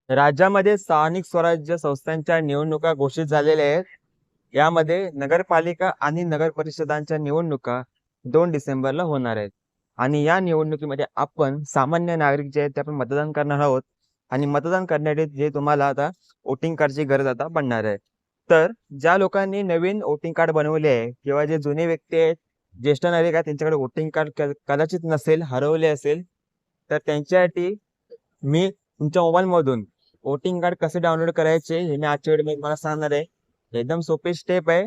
राज्यामध्ये स्थानिक स्वराज्य संस्थांच्या निवडणुका घोषित झालेल्या आहेत. यामध्ये नगरपालिका आणि नगर परिषदांच्या निवडणुका 2 डिसेंबरला होणार आहेत. आणि या निवडणुकीमध्ये आपण सामान्य नागरिक जे आहेत ते आपण मतदान करणार आहोत. आणि मतदान करण्यासाठी जे तुम्हाला आता वोटिंग कार्डची गरज आता पडणार आहे. तर ज्या लोकांनी नवीन वोटिंग कार्ड बनवले आहे किंवा जे जुने व्यक्ती आहेत, ज्येष्ठ नागरिक आहेत, त्यांच्याकडे वोटिंग कार्ड कदाचित नसेल, हरवले असेल, तर त्यांच्यासाठी मी तुमच्या मोबाईलमधून वोटिंग कार्ड कसे डाउनलोड करायचे हे मी आजच्या व्हिडिओ तुम्हाला सांगणार आहे. एकदम सोपी स्टेप आहे.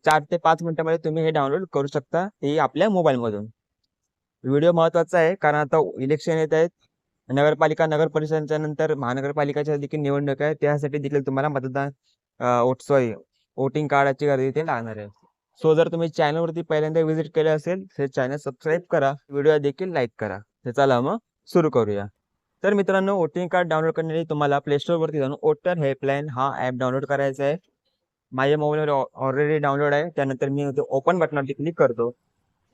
4 ते 5 मिनिटांमध्ये तुम्ही हे डाउनलोड करू शकता, हे आपल्या मोबाईलमधून. व्हिडिओ महत्वाचा आहे कारण आता इलेक्शन येत आहेत. नगरपालिका नगर परिषदांच्या नंतर महानगरपालिकाच्या देखील निवडणूक आहे. त्यासाठी देखील तुम्हाला मतदान वोटिंग कार्डाची गरज इथे लागणार आहे. सो जर तुम्ही चॅनलवरती पहिल्यांदा व्हिजिट केले असेल तर चॅनल सबस्क्राईब करा, व्हिडिओ देखील लाईक करा. तर चला मग सुरू करूया. तर मित्रांनो, वोटिंग कार्ड डाउनलोड करण्यासाठी तुम्हाला प्ले स्टोअरवरती जाऊन वोटर हेल्पलाईन हा ॲप डाउनलोड करायचा आहे. माझ्या मोबाईलवर ऑलरेडी डाउनलोड आहे. त्यानंतर मी ओपन बटनावरती क्लिक करतो.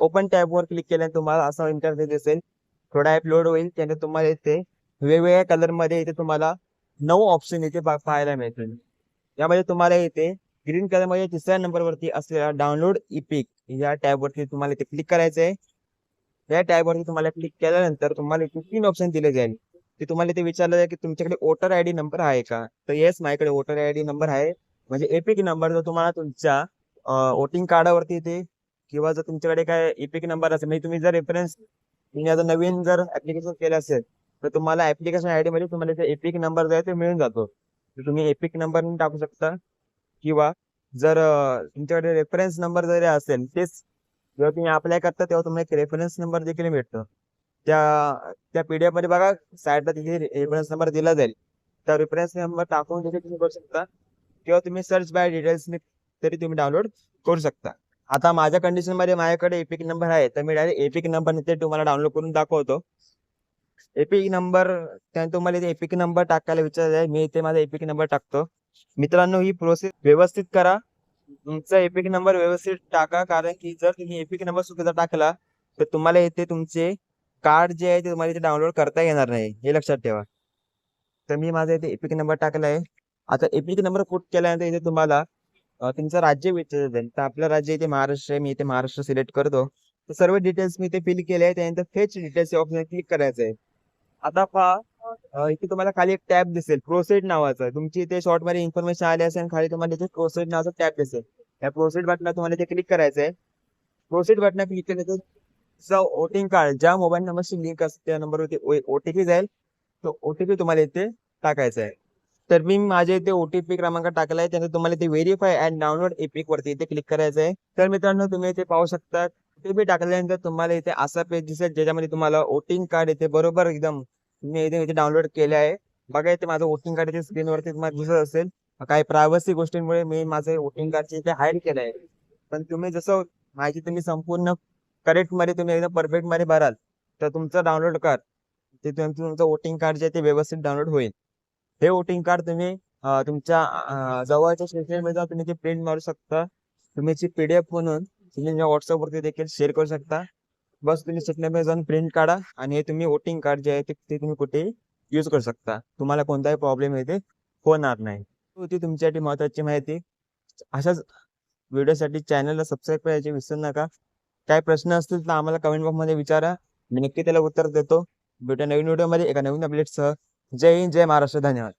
ओपन टॅबवर क्लिक केल्यानंतर तुम्हाला असा इंटरफेस दिसेल. थोडा ॲप लोड होईल, त्यानंतर तुम्हाला इथे वेगवेगळ्या कलरमध्ये इथे तुम्हाला 9 ऑप्शन इथे पाहायला मिळतील. यामध्ये तुम्हाला इथे ग्रीन कलरमध्ये 3ऱ्या नंबरवरती असलेला डाउनलोड इपिक या टॅबवरती तुम्हाला इथे क्लिक करायचं आहे. या टॅबवरती तुम्हाला क्लिक केल्यानंतर तुम्हाला इथे 3 ऑप्शन दिले जाईल. ते तुम्हाला इथे विचारलं जाईल की तुमच्याकडे वोटर आयडी नंबर आहे का? तर येस, माझ्याकडे वोटर आयडी नंबर आहे. म्हणजे एपिक नंबर जो तुम्हाला तुमच्या वोटिंग कार्डावरती इथे किंवा जर तुमच्याकडे काय एपिक नंबर असेल, म्हणजे तुम्ही जर रेफरन्स तुम्ही आता नवीन जर ऍप्लिकेशन केलं असेल तर तुम्हाला ऍप्लिकेशन आयडी मध्ये तुम्हाला इथे एपिक नंबर जो आहे ते मिळून जातो. तर तुम्ही एपिक नंबर टाकू शकता. किंवा जर तुमच्याकडे रेफरन्स नंबर जरी असेल, तेच जेव्हा तुम्ही अप्लाय करता तेव्हा तुम्हाला एक रेफरन्स नंबर देखील भेटतो. त्या त्या पीडीएफ मध्ये बघा साईडला तिथे रेफरन्स नंबर दिला जाईल. त्या रेफरन्स नंबर टाकून देखील तुम्ही करू शकता. किंवा तुम्ही सर्च बाय डिटेल्स तरी तुम्ही डाउनलोड करू शकता. आता माझ्या कंडिशन मध्ये माझ्याकडे एपिक नंबर आहे, तर मी डायरेक्ट एपिक नंबर ते तुम्हाला डाउनलोड करून दाखवतो. एपिक नंबर त्याने तुम्हाला इथे एपिक नंबर टाकायला विचारलं. मी इथे माझा एपिक नंबर टाकतो. मित्रांनो, ही प्रोसेस व्यवस्थित करा. तुमचा एपिक नंबर व्यवस्थित टाका, कारण की जर तुम्ही एपिक नंबर चुकीचा टाकला तर तुम्हाला इथे तुमचे कार्ड जे आहे ते तुम्हाला इथे डाउनलोड करता येणार नाही, हे लक्षात ठेवा. तर मी माझा इथे एपिक नंबर टाकला आहे. आता एपिक नंबर पुट केल्यानंतर इथे तुम्हाला तुमचं राज्य विचारलं जाईल. तर आपलं राज्य इथे महाराष्ट्र आहे. मी इथे महाराष्ट्र सिलेक्ट करतो. तर सर्व डिटेल्स मी इथे फिल केले आहे. त्यानंतर फेच डिटेल्स ऑप्शन क्लिक करायचं आहे. आता पहा, इथे तुम्हाला खाली एक टॅब दिसेल प्रोसेड नावाचा. तुमची इथे शॉर्ट मध्ये इन्फॉर्मेशन आली असेल, खाली तुम्हाला इथे प्रोसेड नावाचा टॅब दिसेल. या प्रोसेड बटनावर तुम्हाला इथे क्लिक करायचं आहे. प्रोसेड बटनावर क्लिक केल्यानंतर वोटिंग कार्ड ज्या मोबाईल नंबरशी लिंक असते त्या नंबरवरती ओटीपी जाईल. तो ओटीपी तुम्हाला इथे टाकायचा आहे. तर मी माझ्या इथे ओटीपी क्रमांक टाकलाय. त्यानंतर तुम्हाला इथे व्हेरीफाय अँड डाउनलोड एपिक वरती इथे क्लिक करायचं आहे. तर मित्रांनो, तुम्ही इथे पाहू शकता ओटीपी टाकल्यानंतर तुम्हाला इथे असा पेज दिसेल ज्याच्यामध्ये तुम्हाला वोटिंग कार्ड इथे बरोबर एकदम तुम्ही इथे डाउनलोड केले आहे. बघा इथे माझं वोटिंग कार्ड इथे स्क्रीनवरती तुम्हाला दिसत असेल. काही प्रायव्हसी गोष्टींमुळे मी माझे वोटिंग कार्डचे इथे हाईड केलं आहे. पण तुम्ही जसं माहिती तुम्ही संपूर्ण करेक्ट मध्ये तुम्ही एकदम परफेक्ट मध्ये भराल तर तुमचं डाउनलोड कार्ड ते तुमचं वोटिंग कार्ड जे आहे ते व्यवस्थित डाउनलोड होईल. हे वोटिंग कार्ड तुम्ही तुमच्या जवळच्या स्टेशनमध्ये जाऊन तुम्ही ते प्रिंट मारू शकता. तुम्ही ची पीडीएफ म्हणून तुम्ही व्हॉट्सअपवरती देखील शेअर करू शकता. बस तुम्ही स्टेशनमध्ये जाऊन प्रिंट काढा आणि हे तुम्ही वोटिंग कार्ड जे आहे ते तुम्ही कुठेही यूज करू शकता. तुम्हाला कोणताही प्रॉब्लेम येथे होणार नाही. होती तुमच्यासाठी महत्वाची माहिती. अशाच व्हिडिओसाठी चॅनलला सबस्क्राईब करायचे विसरू नका. काय प्रश्न असतील तर आम्हाला कमेंट बॉक्समध्ये विचारा, मी नक्की त्याला उत्तर देतो. भेटूया नवीन व्हिडिओमध्ये एका नवीन अपडेटसह. जय हिंद, जय महाराष्ट्र, धन्यवाद.